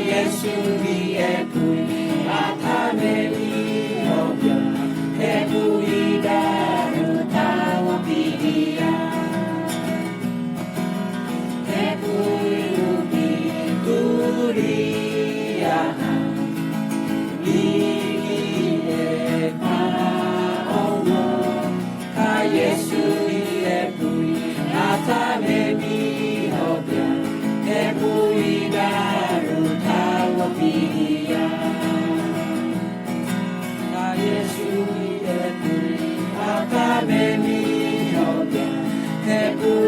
Yesu niye puli atameli obya ebuida utawa pidia ebuirubi turia niye pa ono ka Yesu niye puli atameli obya ebuida Pidia na Yesu niye puli atameli obya ebuida